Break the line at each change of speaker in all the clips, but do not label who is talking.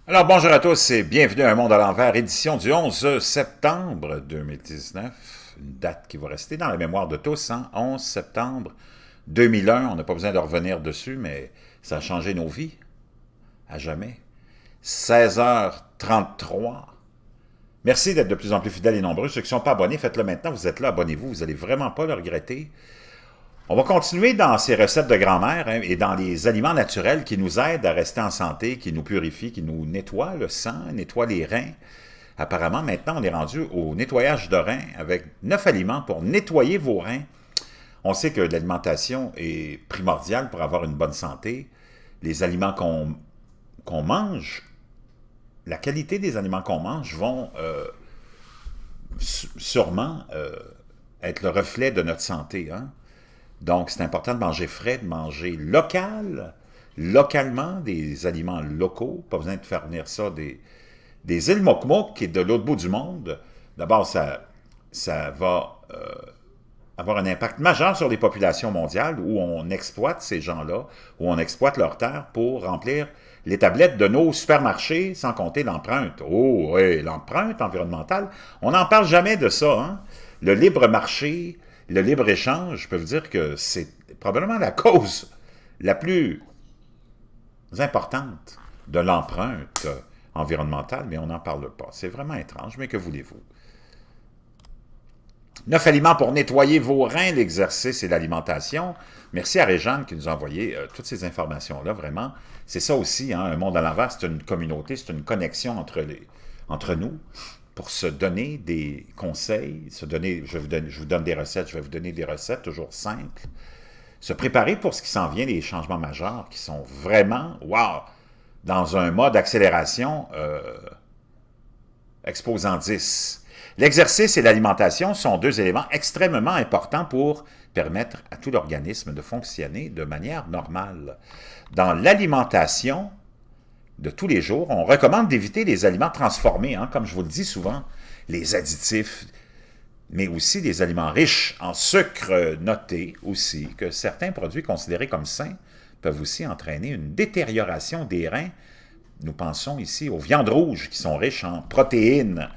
Alors bonjour à tous et bienvenue à Un Monde à l'envers, édition du 11 septembre 2019, une date qui va rester dans la mémoire de tous, hein? 11 septembre 2001, on n'a pas besoin de revenir dessus, mais ça a changé nos vies, à jamais. 16h33. Merci d'être de plus en plus fidèles et nombreux. Ceux qui ne sont pas abonnés, faites-le maintenant, vous êtes là, abonnez-vous, vous n'allez vraiment pas le regretter. On va continuer dans ces recettes de grand-mère hein, et dans les aliments naturels qui nous aident à rester en santé, qui nous purifient, qui nous nettoient le sang, nettoient les reins. Apparemment, maintenant, on est rendu au nettoyage de reins avec 9 aliments pour nettoyer vos reins. On sait que l'alimentation est primordiale pour avoir une bonne santé. Les aliments qu'on mange, la qualité des aliments qu'on mange vont sûrement être le reflet de notre santé. Hein? Donc, c'est important de manger frais, de manger local, localement, des aliments locaux. Pas besoin de faire venir ça des îles Mokmok, qui est de l'autre bout du monde. D'abord, ça va avoir un impact majeur sur les populations mondiales où on exploite ces gens-là, où on exploite leurs terres pour remplir les tablettes de nos supermarchés, sans compter l'empreinte. Oh oui, l'empreinte environnementale, on n'en parle jamais de ça. Hein? Le libre marché, le libre-échange, je peux vous dire que c'est probablement la cause la plus importante de l'empreinte environnementale, mais on n'en parle pas. C'est vraiment étrange, mais que voulez-vous? 9 aliments pour nettoyer vos reins, l'exercice et l'alimentation. Merci à Réjeanne qui nous a envoyé toutes ces informations-là, vraiment. C'est ça aussi, hein, Un Monde à l'envers, c'est une communauté, c'est une connexion entre nous pour se donner des conseils, je vous donne des recettes, je vais vous donner des recettes toujours simples. Se préparer pour ce qui s'en vient, les changements majeurs qui sont vraiment, wow, dans un mode accélération exposant 10. L'exercice et l'alimentation sont deux éléments extrêmement importants pour permettre à tout l'organisme de fonctionner de manière normale. Dans l'alimentation de tous les jours, on recommande d'éviter les aliments transformés, hein, comme je vous le dis souvent, les additifs, mais aussi les aliments riches en sucre. Notez aussi que certains produits considérés comme sains peuvent aussi entraîner une détérioration des reins. Nous pensons ici aux viandes rouges qui sont riches en protéines.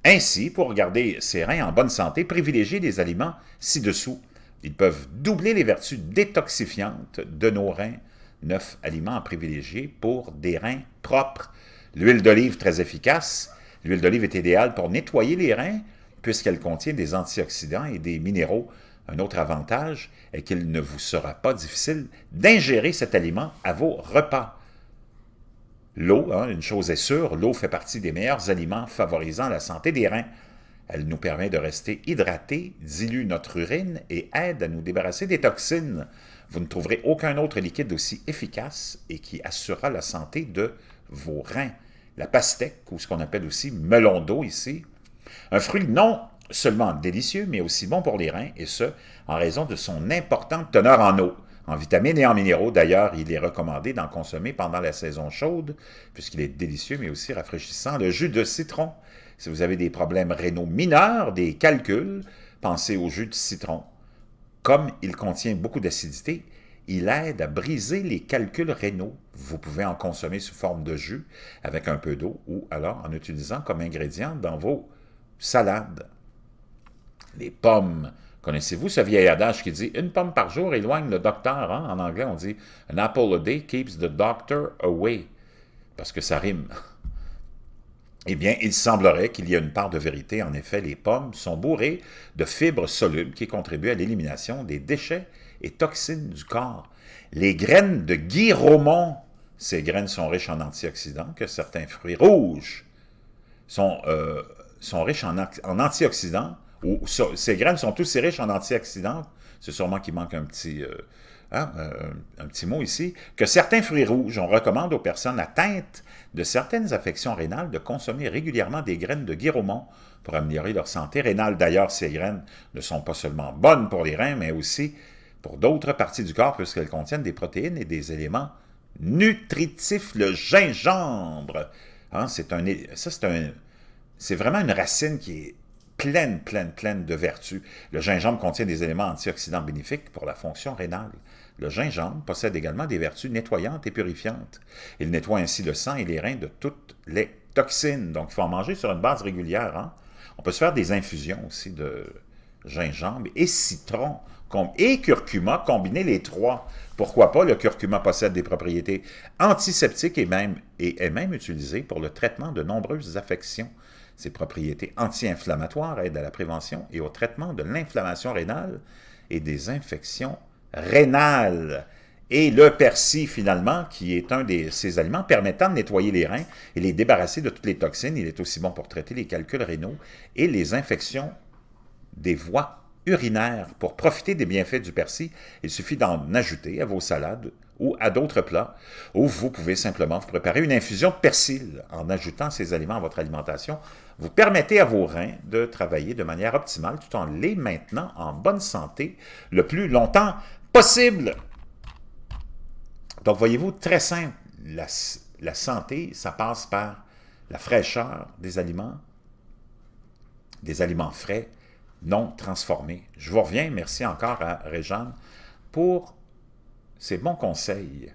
Ainsi, pour garder ses reins en bonne santé, privilégiez des aliments ci-dessous. Ils peuvent doubler les vertus détoxifiantes de nos reins. 9 aliments à privilégier pour des reins propres. L'huile d'olive très efficace. L'huile d'olive est idéale pour nettoyer les reins puisqu'elle contient des antioxydants et des minéraux. Un autre avantage est qu'il ne vous sera pas difficile d'ingérer cet aliment à vos repas. L'eau, hein, une chose est sûre, l'eau fait partie des meilleurs aliments favorisant la santé des reins. Elle nous permet de rester hydratés, dilue notre urine et aide à nous débarrasser des toxines. Vous ne trouverez aucun autre liquide aussi efficace et qui assurera la santé de vos reins. La pastèque, ou ce qu'on appelle aussi melon d'eau ici, un fruit non seulement délicieux, mais aussi bon pour les reins, et ce, en raison de son importante teneur en eau, en vitamines et en minéraux. D'ailleurs, il est recommandé d'en consommer pendant la saison chaude, puisqu'il est délicieux, mais aussi rafraîchissant. Le jus de citron, si vous avez des problèmes rénaux mineurs, des calculs, pensez au jus de citron. Comme il contient beaucoup d'acidité, il aide à briser les calculs rénaux. Vous pouvez en consommer sous forme de jus, avec un peu d'eau, ou alors en utilisant comme ingrédient dans vos salades. Les pommes. Connaissez-vous ce vieil adage qui dit « Une pomme par jour éloigne le docteur hein? » En anglais, on dit « An apple a day keeps the doctor away » parce que ça rime. Eh bien, il semblerait qu'il y ait une part de vérité. En effet, les pommes sont bourrées de fibres solubles qui contribuent à l'élimination des déchets et toxines du corps. Les graines de Guy Romont, ces graines sont riches en antioxydants, que certains fruits rouges sont riches en antioxydants, ou ces graines sont aussi riches en antioxydants, c'est sûrement qu'il manque un petit mot ici, que certains fruits rouges. On recommande aux personnes atteintes de certaines affections rénales de consommer régulièrement des graines de Guy Romont pour améliorer leur santé rénale. D'ailleurs, ces graines ne sont pas seulement bonnes pour les reins, mais aussi pour d'autres parties du corps, puisqu'elles contiennent des protéines et des éléments nutritifs. Le gingembre, hein, c'est vraiment une racine qui est pleine de vertus. Le gingembre contient des éléments antioxydants bénéfiques pour la fonction rénale. Le gingembre possède également des vertus nettoyantes et purifiantes. Il nettoie ainsi le sang et les reins de toutes les toxines. Donc, il faut en manger sur une base régulière. Hein? On peut se faire des infusions aussi de gingembre et citron et curcuma, combiner les trois. Pourquoi pas? Le curcuma possède des propriétés antiseptiques et est même utilisé pour le traitement de nombreuses affections. Ses propriétés anti-inflammatoires aident à la prévention et au traitement de l'inflammation rénale et des infections rénales. Et le persil, finalement, qui est un de ces aliments permettant de nettoyer les reins et les débarrasser de toutes les toxines. Il est aussi bon pour traiter les calculs rénaux et les infections des voies urinaires. Pour profiter des bienfaits du persil, il suffit d'en ajouter à vos salades ou à d'autres plats, ou vous pouvez simplement vous préparer une infusion de persil en ajoutant ces aliments à votre alimentation. Vous permettez à vos reins de travailler de manière optimale tout en les maintenant en bonne santé le plus longtemps possible. Donc, voyez-vous, très simple, la santé, ça passe par la fraîcheur des aliments frais, non transformés. Je vous reviens, merci encore à Réjeanne pour ces bons conseils.